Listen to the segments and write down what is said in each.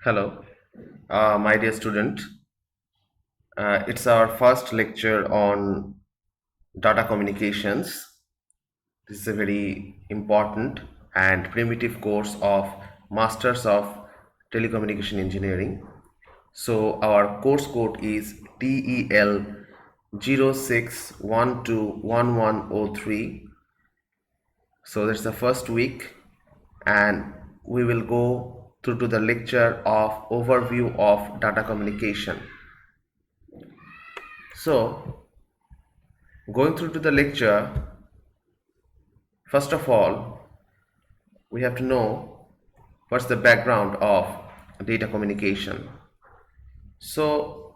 Hello, my dear student. It's our first lecture on data communications. This is a very important and primitive course of Masters of Telecommunication Engineering. So our course code is TEL 06121103. So that's the first week, and we will go through to the lecture of overview of data communication. So, going through to the lecture, first of all, we have to know what's the background of data communication. So,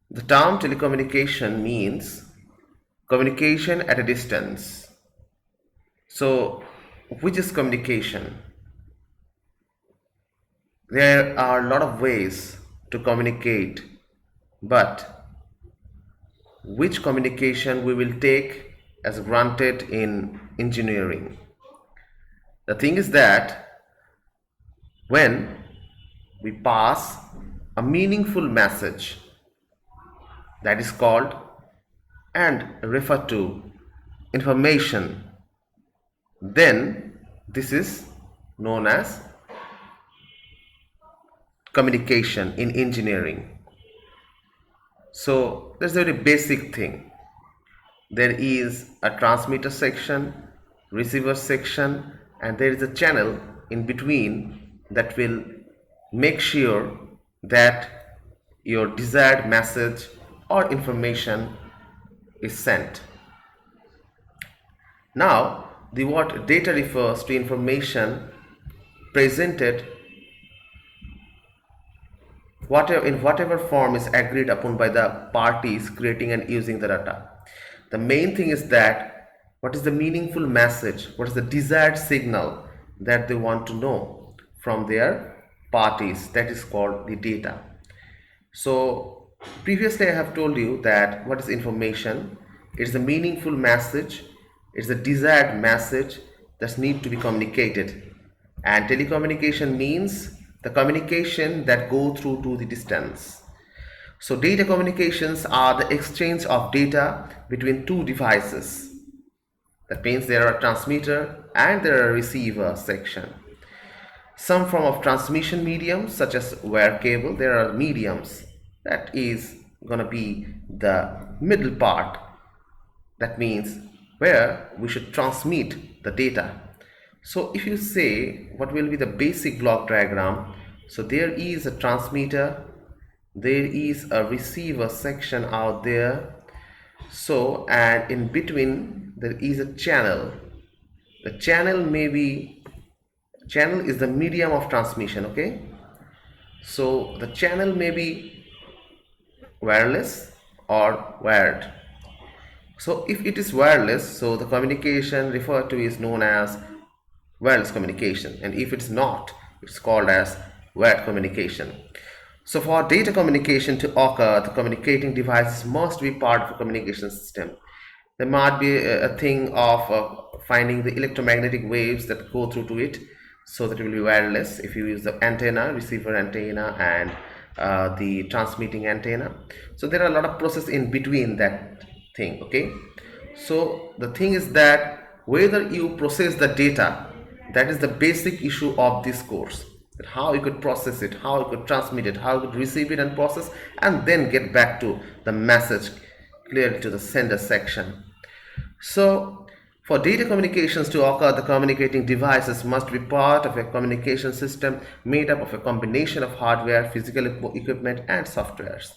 the term telecommunication means communication at a distance. So, which is communication? There are a lot of ways to communicate, but which communication we will take as granted in engineering? The thing is that when we pass a meaningful message, that is called and refer to information, then this is known as communication in engineering. So there's a very basic thing. There is a transmitter section, receiver section, and there is a channel in between that will make sure that your desired message or information is sent. Now, the word data refers to information presented in whatever form is agreed upon by the parties creating and using the data. The main thing is that what is the meaningful message, what is the desired signal that they want to know from their parties, that is called the data. So previously I have told you that what is information. It's a meaningful message, it's a desired message that needs to be communicated, and telecommunication means the communication that go through to the distance. So data communications are the exchange of data between two devices. That means there are a transmitter and there are a receiver section. Some form of transmission medium such as wire cable, there are mediums that is gonna be the middle part. That means where we should transmit the data. So if you say what will be the basic block diagram, so there is a transmitter, there is a receiver section out there, so and in between there is a channel. The channel is the medium of transmission, okay? So the channel may be wireless or wired. So if it is wireless, so the communication referred to is known as wireless communication, and if it's not, it's called as wired communication. So for data communication to occur, the communicating devices must be part of a communication system. There might be a thing of finding the electromagnetic waves that go through to it, so that it will be wireless if you use the antenna, receiver antenna, and the transmitting antenna. So there are a lot of process in between that thing, okay? So the thing is that whether you process the data, that is the basic issue of this course, that how you could process it, how you could transmit it, how you could receive it and process, and then get back to the message clearly to the sender section. So for data communications to occur, the communicating devices must be part of a communication system made up of a combination of hardware, physical equipment, and softwares.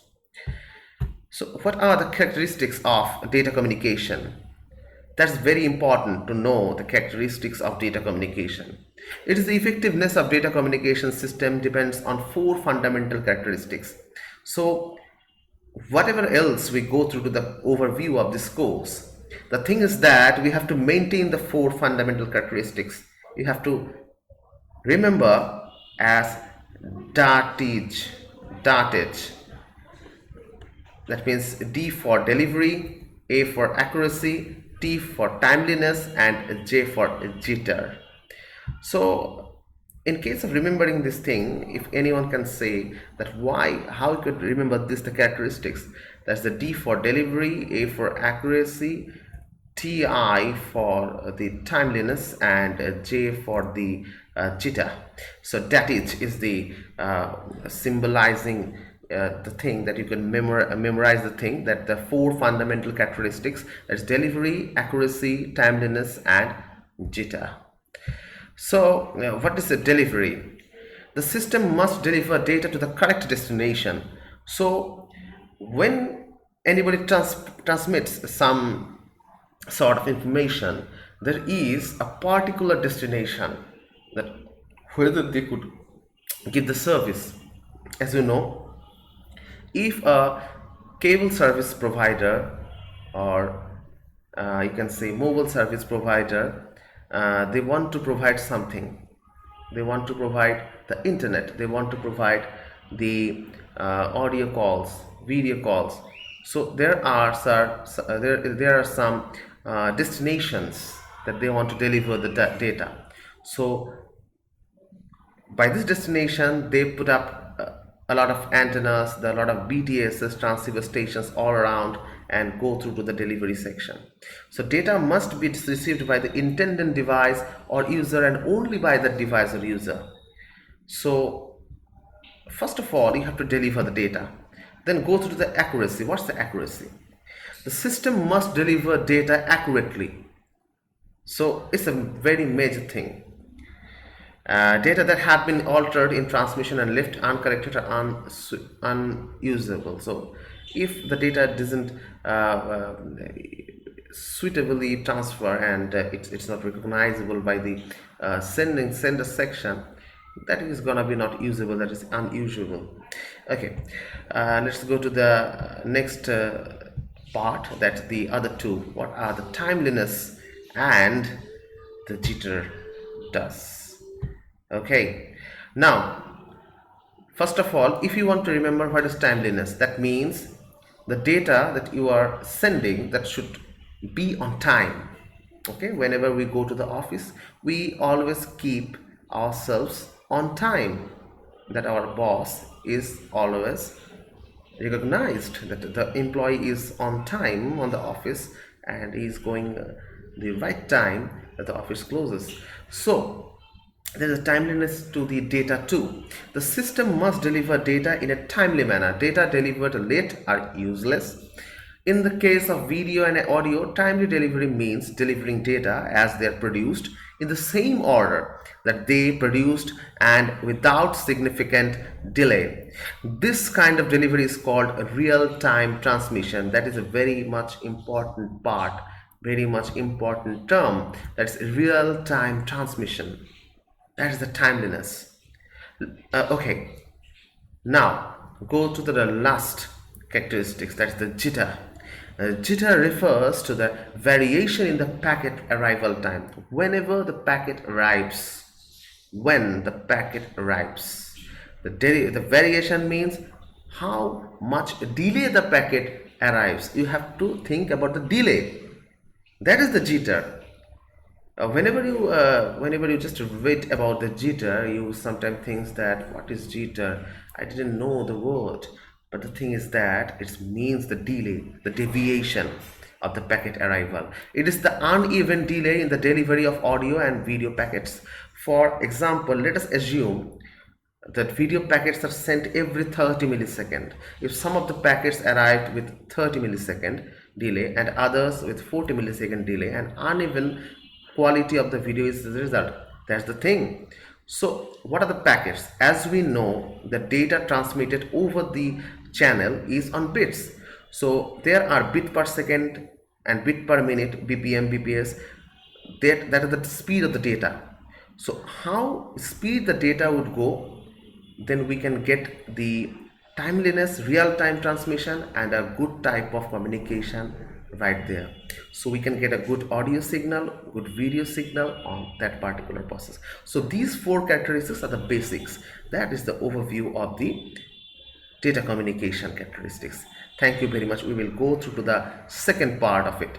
So what are the characteristics of data communication? That's very important to know the characteristics of data communication. It is the effectiveness of data communication system depends on four fundamental characteristics. So whatever else we go through to the overview of this course, the thing is that we have to maintain the four fundamental characteristics. You have to remember as datage. That means D for delivery, A for accuracy, T for timeliness, and J for jitter. So in case of remembering this thing, if anyone can say that how you could remember this, the characteristics, that's the D for delivery, A for accuracy, TI for the timeliness, and J for the jitter. So that is the symbolizing the thing that you can memorize the thing, that the four fundamental characteristics, that's delivery, accuracy, timeliness, and jitter. So, what is the delivery? The system must deliver data to the correct destination. So, when anybody transmits some sort of information, there is a particular destination that whether they could give the service. As you know, if a cable service provider, or you can say mobile service provider, they want to provide something, they want to provide the internet, they want to provide the audio calls, video calls. So there are some destinations that they want to deliver the data. So by this destination they put up a lot of antennas, a lot of BTSs, transceiver stations all around, and go through to the delivery section. So data must be received by the intended device or user, and only by that device or user. So first of all, you have to deliver the data, then go through the accuracy. What's the accuracy? The system must deliver data accurately. So it's a very major thing. Data that have been altered in transmission and left uncorrected are unusable. So if the data doesn't suitably transfer, and it's not recognizable by the sender section, that is gonna be not usable, that is unusable. Okay, let's go to the next part, that's the other two. What are the timeliness and the jitter does? Okay, now first of all, if you want to remember what is timeliness, that means the data that you are sending, that should be on time. Okay, whenever we go to the office, we always keep ourselves on time, that our boss is always recognized, that the employee is on time on the office and is going the right time that the office closes. So there is a timeliness to the data too. The system must deliver data in a timely manner. Data delivered late are useless. In the case of video and audio, timely delivery means delivering data as they are produced in the same order that they produced and without significant delay. This kind of delivery is called real-time transmission. That is a very much important part, very much important term. That's real-time transmission. That is the timeliness. Okay, now go to the last characteristics, that's the jitter. Jitter refers to the variation in the packet arrival time. Whenever the packet arrives, when the packet arrives, the variation means how much delay the packet arrives. You have to think about the delay. That is the jitter. Whenever you just read about the jitter, you sometimes think that what is jitter? I didn't know the word, but the thing is that it means the delay, the deviation of the packet arrival. It is the uneven delay in the delivery of audio and video packets. For example, let us assume that video packets are sent every 30 milliseconds. If some of the packets arrived with 30 millisecond delay and others with 40 millisecond delay, and uneven quality of the video is the result. That's the thing. So what are the packets? As we know, the data transmitted over the channel is on bits. So there are bit per second and bit per minute, BPM, BPS. That is the speed of the data. So how speed the data would go, then we can get the timeliness, real-time transmission, and a good type of communication right there. So we can get a good audio signal, good video signal on that particular process. So these four characteristics are the basics. That is the overview of the data communication characteristics. Thank you very much. We will go through to the second part of it.